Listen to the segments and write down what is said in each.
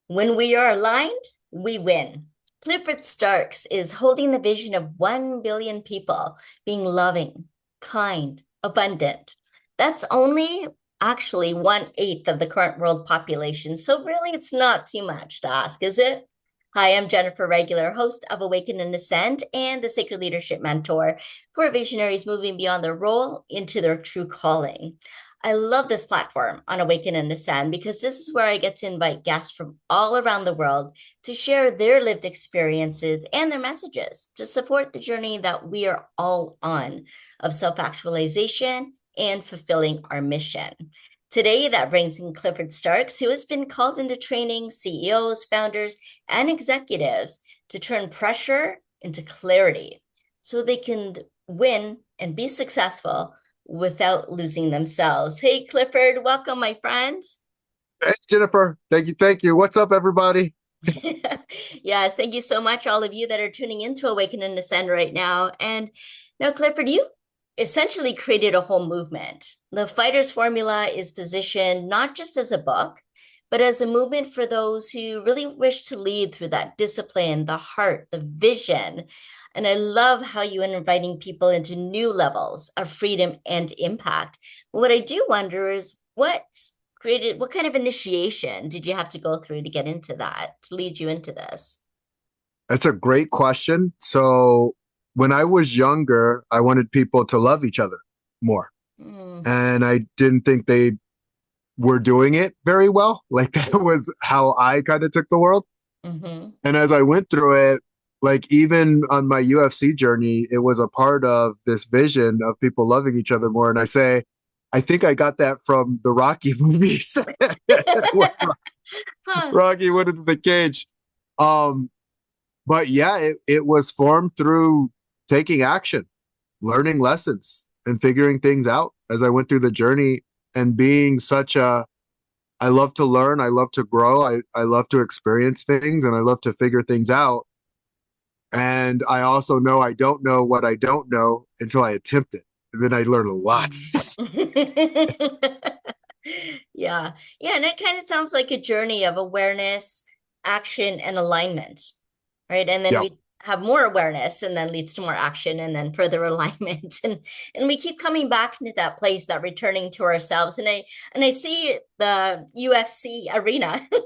When we are aligned, we win. Clifford Starks is holding the vision of 1 billion people being loving, kind, abundant. That's only actually 1/8 of the current world population. So, really, it's not too much to ask, is it? Hi, I'm Jennifer Regular, host of Awaken and Ascend and the Sacred Leadership Mentor for visionaries moving beyond their role into their true calling. I love this platform on Awaken and Ascend because this is where I get to invite guests from all around the world to share their lived experiences and their messages to support the journey that we are all on of self actualization and fulfilling our mission. Today, that brings in Clifford Starks, who has been called into training CEOs, founders, and executives to turn pressure into clarity so they can win and be successful without losing themselves. Hey, Clifford, welcome, my friend. Hey, Jennifer. Thank you. Thank you. What's up, everybody? Yes, thank you so much, all of you that are tuning into Awaken and Ascend right now. And now, Clifford, you've essentially created a whole movement. The Fighter's Formula is positioned not just as a book, but as a movement for those who really wish to lead through that discipline, the heart, the vision. And I love how you are inviting people into new levels of freedom and impact. What I do wonder is what kind of initiation did you have to go through to get into that, to lead you into this? That's a great question. So, when I was younger, I wanted people to love each other more. Mm, And I didn't think they were doing it very well. Like, that was how I kind of took the world. hmm And as I went through it, like, even on my UFC journey, it was a part of this vision of people loving each other more. And I think I got that from the Rocky movies when Huh. Rocky went into the cage. Um, But yeah, it was formed through taking action, learning lessons, and figuring things out as I went through the journey and being such a I love to learn, I love to grow, I love to experience things and I love to figure things out. And I also know I don't know what I don't know until I attempt it. And then I learn a lot. Yeah. Yeah. And it kind of sounds like a journey of awareness, action, and alignment, right? And then Yeah. we have more awareness and then leads to more action and then further alignment. And we keep coming back into that place, that returning to ourselves. And I see the UFC arena Mhm.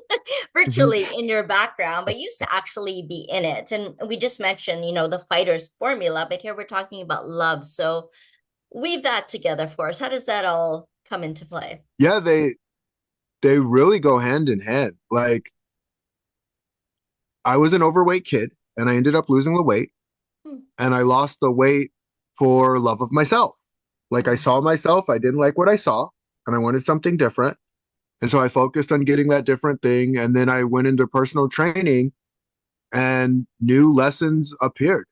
virtually in your background, but you used to actually be in it. And we just mentioned, the fighter's formula, but here we're talking about love. So weave that together for us. How does that all come into play? Yeah, they really go hand in hand. Like, I was an overweight kid and I ended up losing the weight Hmm. and I lost the weight for love of myself. Like, I saw myself, I didn't like what I saw, and I wanted something different. And so I focused on getting that different thing. And then I went into personal training and new lessons appeared.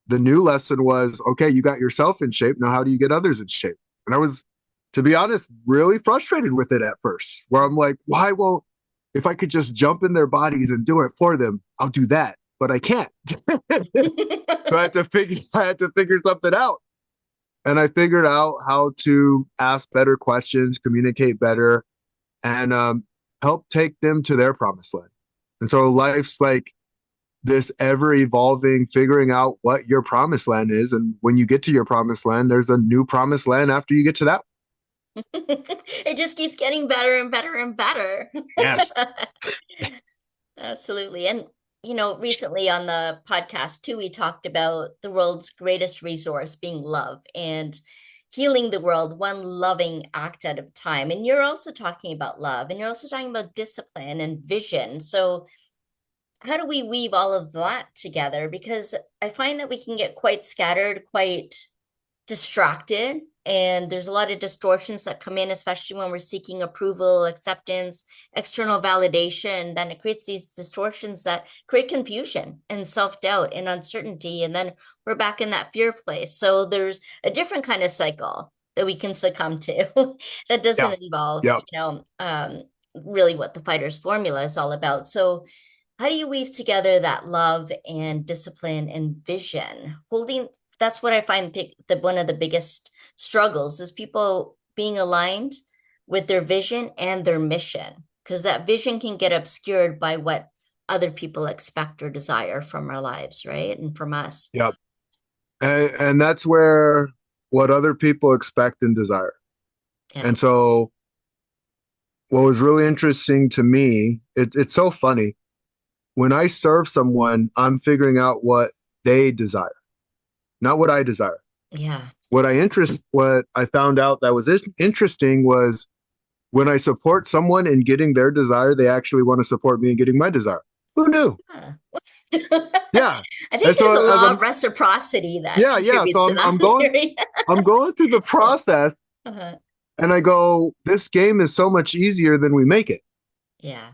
The new lesson was okay, you got yourself in shape. Now, how do you get others in shape? And I was, to be honest, really frustrated with it at first, where I'm like, why won't, if I could just jump in their bodies and do it for them, I'll do that. But I can't. So I had to figure something out. And I figured out how to ask better questions, communicate better, and help take them to their promised land. And so life's like this ever evolving, figuring out what your promised land is. And when you get to your promised land, there's a new promised land after you get to that. It just keeps getting better and better and better. Yes. Absolutely. And, recently on the podcast too, we talked about the world's greatest resource being love and healing the world one loving act at a time. And you're also talking about love and you're also talking about discipline and vision. So, how do we weave all of that together? Because I find that we can get quite scattered, quite distracted, and there's a lot of distortions that come in, especially when we're seeking approval, acceptance, external validation. Then it creates these distortions that create confusion and self-doubt and uncertainty, and then we're back in that fear place. So there's a different kind of cycle that we can succumb to that Yeah. doesn't involve, Yeah. really what the fighter's formula is all about. So how do you weave together that love and discipline and vision? Holding, that's what I find one of the biggest struggles is people being aligned with their vision and their mission. because that vision can get obscured by what other people expect or desire from our lives, right? And from us. Yep. And that's where what other people expect and desire. Yeah. And so what was really interesting to me, it's so funny. When I serve someone, I'm figuring out what they desire, not what I desire. Yeah. What I found out that was interesting was when I support someone in getting their desire, they actually want to support me in getting my desire. Who knew? Huh. Yeah. I And think there's so a as law of I'm reciprocity that yeah, so contributes to that theory. I'm going through the process Uh-huh. and I go, this game is so much easier than we make it. Yeah.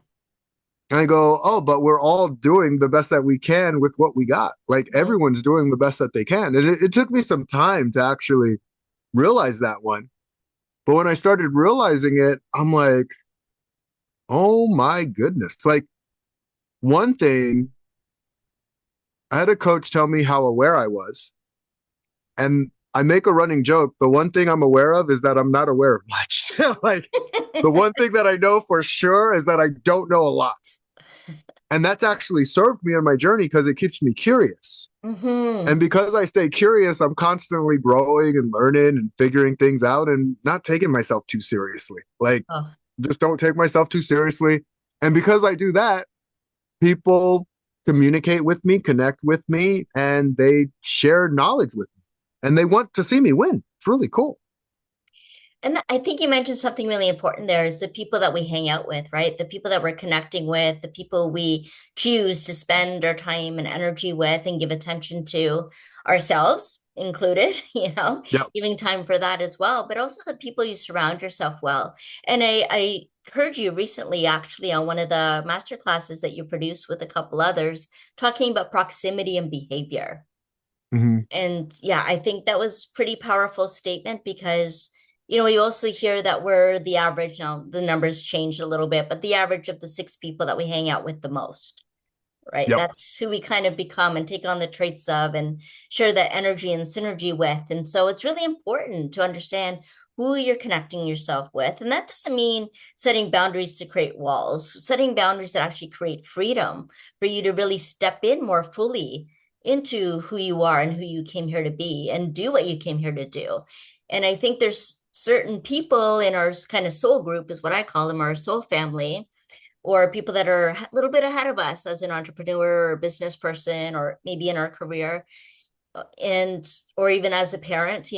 And I go, oh, but we're all doing the best that we can with what we got. Like Mhm. everyone's doing the best that they can. And it took me some time to actually realize that one. But when I started realizing it, I'm like, oh my goodness. Like one thing, I had a coach tell me how aware I was. And I make a running joke. The one thing I'm aware of is that I'm not aware of much. Like the one thing that I know for sure is that I don't know a lot. And that's actually served me in my journey because it keeps me curious. And Hmm. because I stay curious, I'm constantly growing and learning and figuring things out and not taking myself too seriously. Like, Oh, just don't take myself too seriously. And because I do that, people communicate with me, connect with me, and they share knowledge with me. And they want to see me win. It's really cool. and I think you mentioned something really important there is the people that we hang out with, right? The people that we're connecting with, the people we choose to spend our time and energy with and give attention to, ourselves included, Yep. giving time for that as well, but also the people you surround yourself well. And I heard you recently actually on one of the master classes that you produced with a couple others talking about proximity and behavior. Hmm. And yeah, I think that was pretty powerful statement because, you also hear that we're the average. Now, the numbers changed a little bit, but the average of the six people that we hang out with the most, right? Yep. That's who we kind of become and take on the traits of and share that energy and synergy with. And so it's really important to understand who you're connecting yourself with. And that doesn't mean setting boundaries to create walls, setting boundaries that actually create freedom for you to really step in more fully into who you are and who you came here to be and do what you came here to do. And I think there's certain people in our kind of soul group, is what I call them, our soul family, or people that are a little bit ahead of us as an entrepreneur or business person, or maybe in our career, and or even as a parent,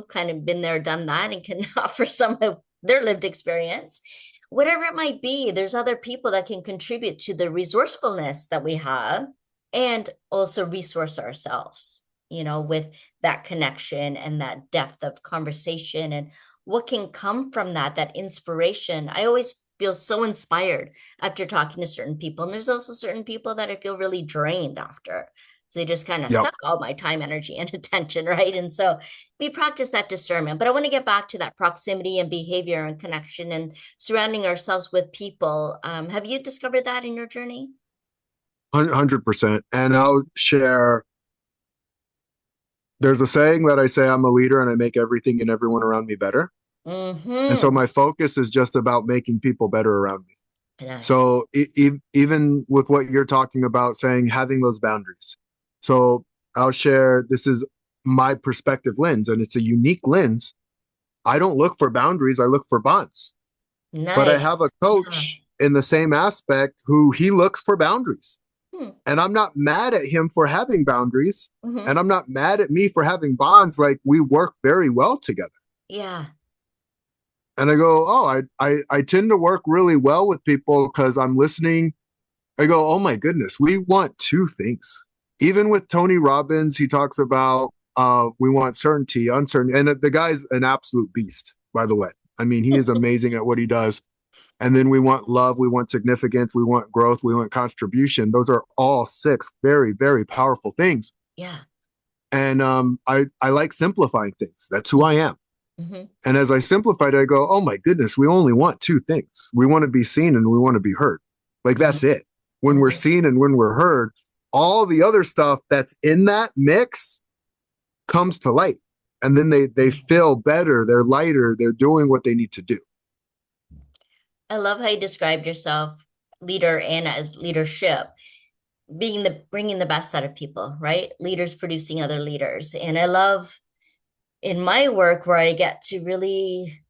kind of been there, done that, and can offer some of their lived experience. Whatever it might be, there's other people that can contribute to the resourcefulness that we have and also resource ourselves, with that connection and that depth of conversation and what can come from that inspiration. I always feel so inspired after talking to certain people. And there's also certain people that I feel really drained after. So they just kind of Yep. suck all my time, energy, and attention, right? And so we practice that discernment. But I want to get back to that proximity and behavior and connection and surrounding ourselves with people. Have you discovered that in your journey? 100%. And I'll share, there's a saying that I say I'm a leader and I make everything and everyone around me better. And so Mm-hmm. my focus is just about making people better around me. Nice. So even with what you're talking about, saying having those boundaries. So I'll share, this is my perspective lens, and it's a unique lens. I don't look for boundaries, I look for bonds. But I Nice. have a Yeah. coach in the same aspect who he looks for boundaries. Hmm. And I'm not mad at him for having boundaries. Mm-hmm. And I'm not mad at me for having bonds. Like we work very well together. Yeah. And I go, oh, I tend to work really well with people because I'm listening. I go, oh my goodness, we want two things. Even with Tony Robbins, he talks about we want certainty, uncertainty. And the guy's an absolute beast, by the way. I mean, he is amazing at what he does. And then we want love, we want significance, we want growth, we want contribution. Those are all six very, very powerful things. Yeah. And I like simplifying things. That's who I am. Mm-hmm. And as I simplified, I go, oh my goodness, we only want two things. We want to be seen and we want to be heard. Like Mm-hmm. that's it. When we're Mm-hmm. seen and when we're heard, all the other stuff that's in that mix comes to light. And then they feel better, they're lighter, they're doing what they need to do. I love how you described yourself, leader and as leadership, being the bringing the best out of people, right? Leaders producing other leaders. And I love in my work where I get to really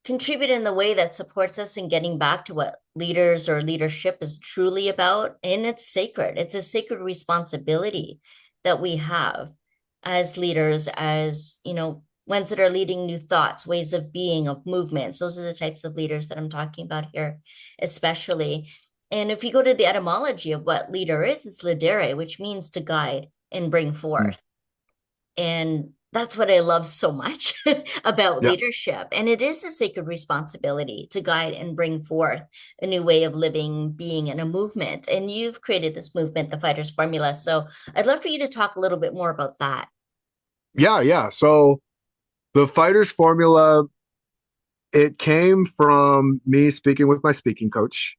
contribute in the way that supports us in getting back to what leaders or leadership is truly about. And it's sacred. It's a sacred responsibility that we have as leaders, as, ones that are leading new thoughts, ways of being, of movements. Those are the types of leaders that I'm talking about here, especially. And if you go to the etymology of what leader is, it's lidere, which means to guide and bring Mm. forth. And that's what I love so much about Yeah. leadership. And it is a sacred responsibility to guide and bring forth a new way of living, being, and a movement. And you've created this movement, the Fighters Formula. So I'd love for you to talk a little bit more about that. Yeah, yeah. So the fighter's formula, it came from me speaking with my speaking coach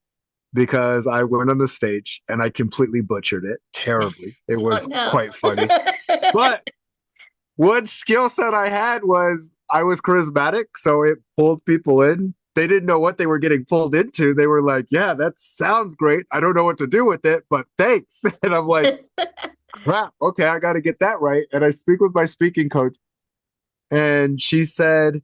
because I went on the stage and I completely butchered it terribly. It Oh, was no. quite funny. But one skill set I had was I was charismatic, so it pulled people in. They didn't know what they were getting pulled into. They were like, "Yeah, that sounds great. I don't know what to do with it, but thanks." And I'm like, "Crap. Okay, I got to get that right." And I speak with my speaking coach, and she said,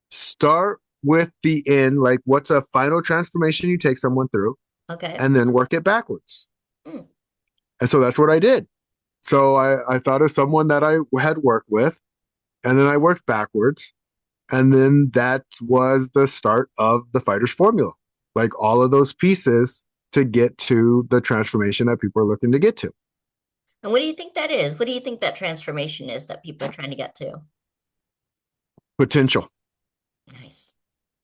"Start with the end, like what's a final transformation you take someone through, Okay. and then work it backwards." Mm. And so that's what I did. So I thought of someone that I had worked with, and then I worked backwards. And then that was the start of the fighter's formula. Like all of those pieces to get to the transformation that people are looking to get to. And what do you think that is? What do you think that transformation is that people are trying to get to? Potential. Nice.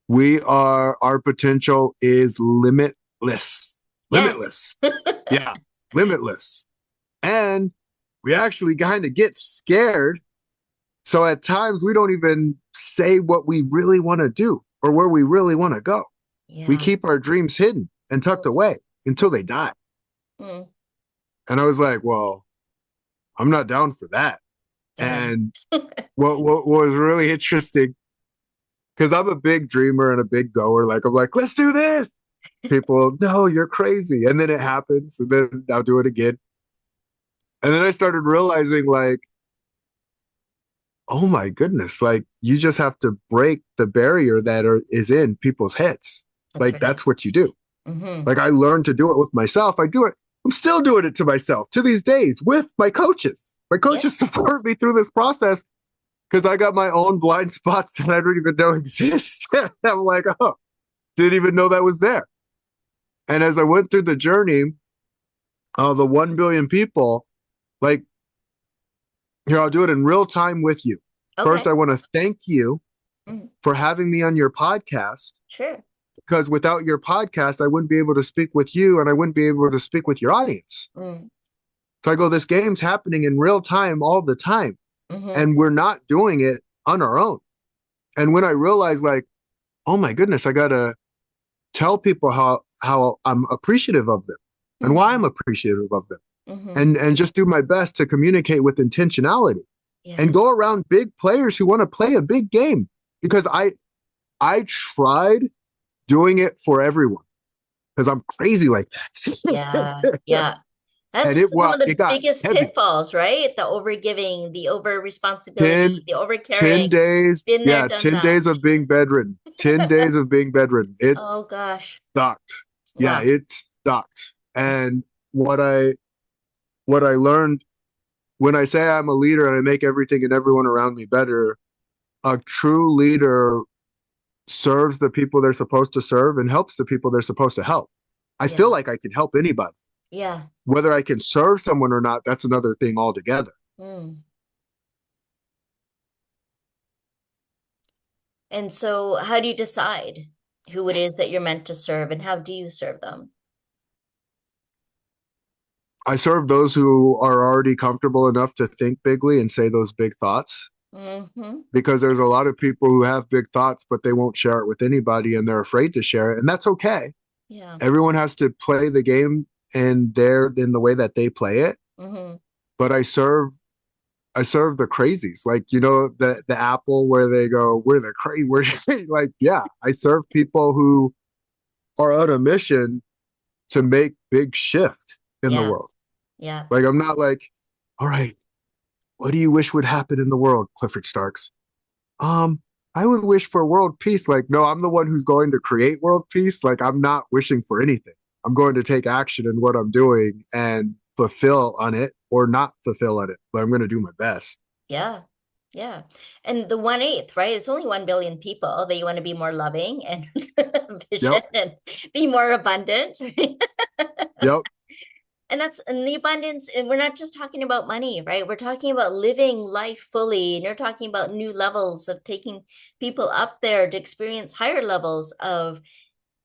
Our potential is limitless. Yes. Limitless. Yeah, limitless. And we actually kind of get scared. So at times we don't even say what we really want to do or where we really want to go. We Yeah. keep our dreams hidden and tucked away until they die. Mm. And I was like, well, I'm not down for that. Yeah. And what was really interesting, because I'm a big dreamer and a big goer, like I'm like, let's do this. People, no, you're crazy. And then it happens, and then I'll do it again. And then I started realizing, like, oh my goodness, like you just have to break the barrier that is in people's heads. That's Like right. that's what you do. Mm-hmm. Like I learned to do it with myself. I do it. I'm still doing it to myself to these days with my coaches. My Yeah. coaches support me through this process because I got my own blind spots that I don't even know exist. I'm like, oh, didn't even know that was there. And as I went through the journey, the 1 billion people, like, here, I'll do it in real time with you. First, Okay. I want to thank you Mm. for having me on your podcast Sure. because without your podcast, I wouldn't be able to speak with you and I wouldn't be able to speak with your audience. Mm. So I go, this game's happening in real time all the time, Mm-hmm. and we're not doing it on our own. And when I realized, like, oh my goodness, I gotta tell people how I'm appreciative of them and why Mm-hmm. I'm appreciative of them, Mm-hmm. and just do my best to communicate with intentionality Yeah. and go around big players who want to play a big game because I tried doing it for everyone because I'm crazy like that. Yeah. Yeah. And That's it some well, of it the got biggest heavy. pitfalls, right? The overgiving, the over 10 responsibility, the over 10 caring. days. Been there, Yeah, done 10 that. days of being bedridden. 10 days of being bedridden. It Oh gosh. sucked. Yeah, Wow. it sucked. And what I learned when I say I'm a leader and I make everything and everyone around me better, a true leader serves the people they're supposed to serve and helps the people they're supposed to help. I Yeah. feel like I can help anybody. Yeah. Whether I can serve someone or not, that's another thing altogether. Mm. And so how do you decide who it is that you're meant to serve and how do you serve them? I serve those who are already comfortable enough to think bigly and say those big thoughts Mm-hmm. because there's a lot of people who have big thoughts, but they won't share it with anybody and they're afraid to share it. And that's okay. Yeah. Everyone has to play the game in the way that they play it. Mm-hmm. But I serve I serve the crazies. Like, you know, the Apple where they go, we're the crazy, we're like, yeah, I serve people who are on a mission to make big shift in the Yeah. world. Yeah. Like, I'm not like, all right, what do you wish would happen in the world, Clifford Starks? Um, I would wish for world peace. Like, no, I'm the one who's going to create world peace. Like, I'm not wishing for anything. I'm going to take action in what I'm doing and fulfill on it or not fulfill on it, but I'm going to do my best. Yeah. Yeah. And the 1/8, right? It's only 1 billion people that you want to be more loving and vision Yep. and be more abundant. Right? Yep. And that's in the abundance. And we're not just talking about money, right? We're talking about living life fully. And you're talking about new levels of taking people up there to experience higher levels of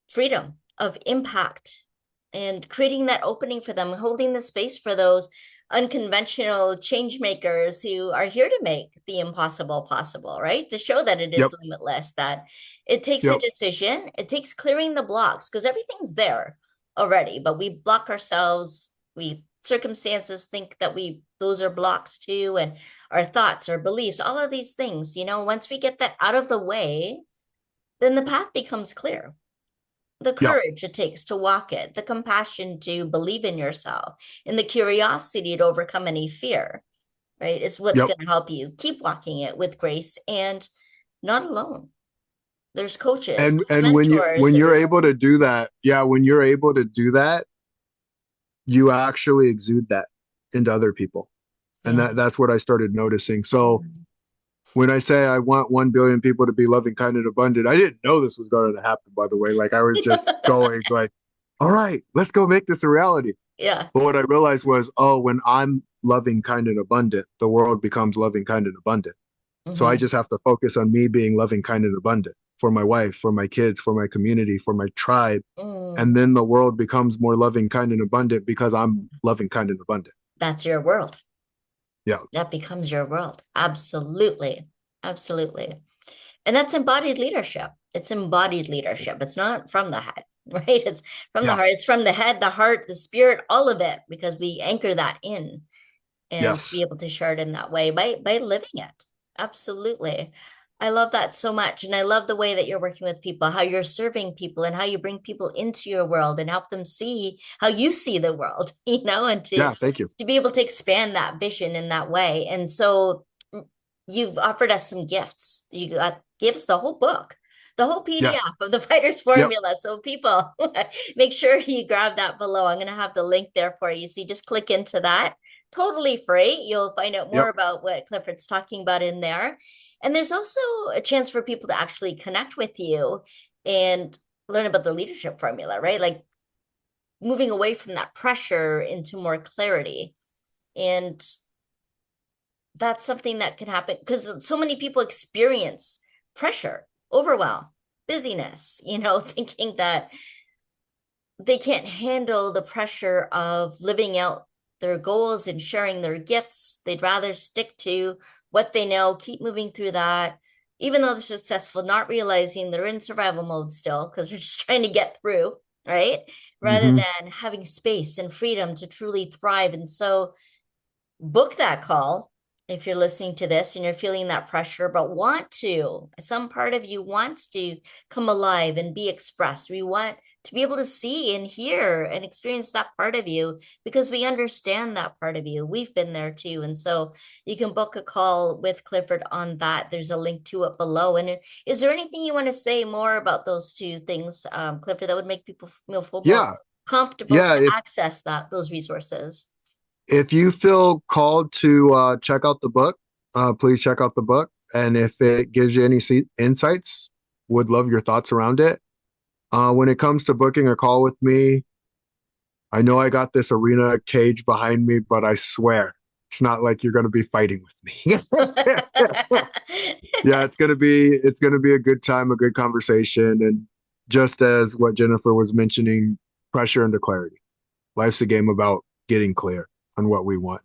freedom, of impact, and creating that opening for them, holding the space for those unconventional change makers who are here to make the impossible possible, right? To show that it is Yep. limitless, that it takes a Yep. decision, it takes clearing the blocks because everything's there already, but we block ourselves. We circumstances think that we those are blocks too, and our thoughts, our beliefs, all of these things, once we get that out of the way, then the path becomes clear, the Yep. courage it takes to walk it, the compassion to believe in yourself, and the curiosity to overcome any fear, right? Is what's Yep. going to help you keep walking it with grace and not alone. There's coaches, And there's mentors, when you're there's able to do that, yeah, when you're able to do that, you actually exude that into other people. And yeah. that's what I started noticing. So Mhm. when I say I want 1 billion people to be loving, kind, and abundant, I didn't know this was going to happen, by the way. Like I was just going like, all right, let's go make this a reality. Yeah. But what I realized was, oh, when I'm loving, kind, and abundant, the world becomes loving, kind, and abundant. So I Hmm. just have to focus on me being loving, kind, and abundant for my wife, for my kids, for my community, for my tribe. And Mm. then the world becomes more loving, kind, and abundant because I'm loving, kind, and abundant. That's your world. Yeah. That becomes your world. Absolutely. Absolutely. And that's embodied leadership. It's embodied leadership. It's not from the head, right? It's from the Yeah. heart. It's from the head, the heart, the spirit, all of it, because we anchor that in and be Yes. able to share it in that way by living it. Absolutely. I love that so much. And I love the way that you're working with people, how you're serving people and how you bring people into your world and help them see how you see the world, and to Yeah. Thank you. to be able to expand that vision in that way. And so you've offered us some gifts. You got gifts, the whole book, the whole PDF Yes. of the fighter's Yep. formula. So people, make sure you grab that below. I'm going to have the link there for you. So you just click into that. Totally free. You'll find out more Yep. about what Clifford's talking about in there. And there's also a chance for people to actually connect with you and learn about the leadership formula, right? Like moving away from that pressure into more clarity. And that's something that can happen because so many people experience pressure, overwhelm, busyness, thinking that they can't handle the pressure of living out their goals and sharing their gifts. They'd rather stick to what they know, keep moving through that, even though they're successful, not realizing they're in survival mode still because they're just trying to get through, right? Rather Hmm. than having space and freedom to truly thrive. And so, book that call if you're listening to this and you're feeling that pressure, but some part of you wants to come alive and be expressed. We want to be able to see and hear and experience that part of you because we understand that part of you. We've been there too. And so you can book a call with Clifford on that. There's a link to it below. And is there anything you want to say more about those two things, Clifford, that would make people feel more Yeah. comfortable Yeah. to access those resources? If you feel called to check out the book, please check out the book. And if it gives you any insights, would love your thoughts around it. When it comes to booking a call with me, I know I got this arena cage behind me, but I swear it's not like you're going to be fighting with me. Yeah, it's going to be a good time, a good conversation, and just as what Jennifer was mentioning, pressure into clarity. Life's a game about getting clear on what we want.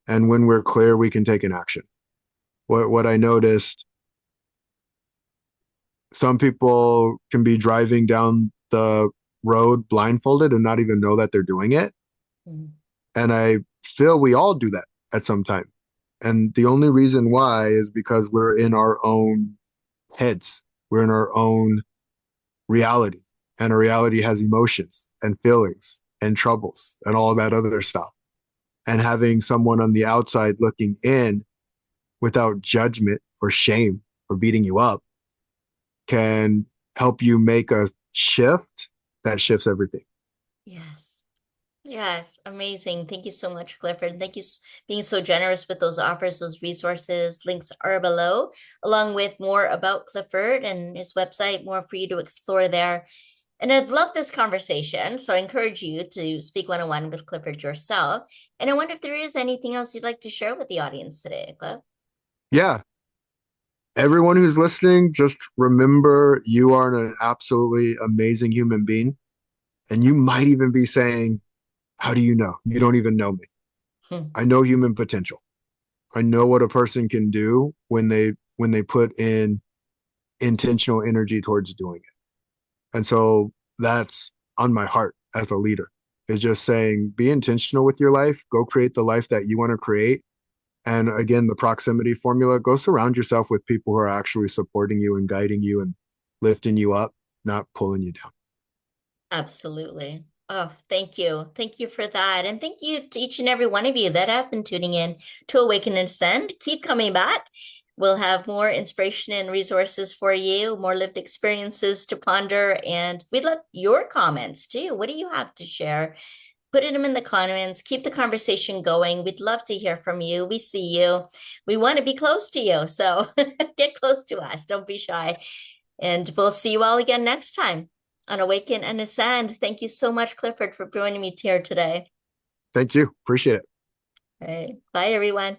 And when we're clear, we can take an action. What I noticed, some people can be driving down the road blindfolded and not even know that they're doing it. Mm. And I feel we all do that at some time. And the only reason why is because we're in our own heads. We're in our own reality. And our reality has emotions and feelings and troubles and all that other stuff. And having someone on the outside looking in without judgment or shame or beating you up can help you make a shift that shifts everything. Yes. Yes, amazing. Thank you so much, Clifford. Thank you being so generous with those offers, those resources. Links are below, along with more about Clifford and his website, more for you to explore there. And I'd love this conversation, so I encourage you to speak one-on-one with Clifford yourself. And I wonder if there is anything else you'd like to share with the audience today, Cliff. Yeah. Everyone who's listening, just remember you are an absolutely amazing human being. And you might even be saying, how do you know? You don't even know me. Hmm. I know human potential. I know what a person can do when they put in intentional energy towards doing it. And so that's on my heart as a leader is just saying be intentional with your life, go create the life that you want to create. And again, the proximity formula, go surround yourself with people who are actually supporting you and guiding you and lifting you up, not pulling you down. Absolutely. Oh, thank you. Thank you for that. And thank you to each and every one of you that have been tuning in to Awaken and Ascend. Keep coming back. We'll have more inspiration and resources for you, more lived experiences to ponder, and we'd love your comments too. What do you have to share? Put them in the comments. Keep the conversation going. We'd love to hear from you. We see you. We want to be close to you. So get close to us. Don't be shy. And we'll see you all again next time on Awaken and Ascend. Thank you so much, Clifford, for joining me here today. Thank you. Appreciate it. All right. Bye, everyone.